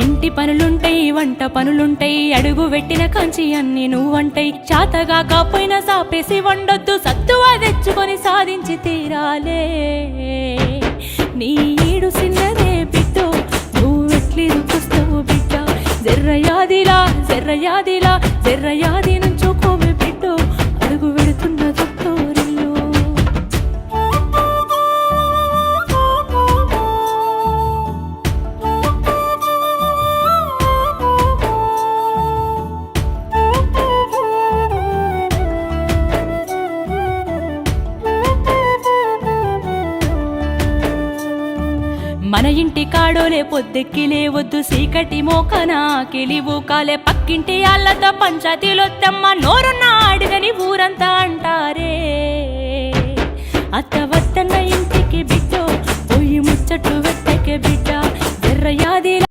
ఇంటి పనులుంటాయి, వంట పనులుంటాయి, అడుగు పెట్టిన కంచి అన్ని నువ్వంటాయి. చాతగా కాపోయినా సాపేసి వండొద్దు, సత్తువా తెచ్చుకొని సాధించి తీరాలే. నీ ఈడు సిన్నదే బిడ్డో, నువ్వెట్లి రుకుస్తావు బిడ్డ. జర్రయాదిలా జర్రయాదిలా జర్రయాది నుంచోకోవే బిడ్డో, అడుగు పెడుతున్న తొట్టోరిల్లు. మన ఇంటి కాడోలే పొద్దెక్కి లేవద్దు, సీకటి మోకన కిలివు కాలే. పక్కింటి ఆళ్ళతో పంచాయతీలొత్తమ్మ, నోరున్న అడుగని ఊరంతా అంటారే. అత్త వద్దన్న ఇంటికి బిడ్డో, పోయి ముచ్చట్లు వెట్టకే బిడ్డ. జర్రయాదిలా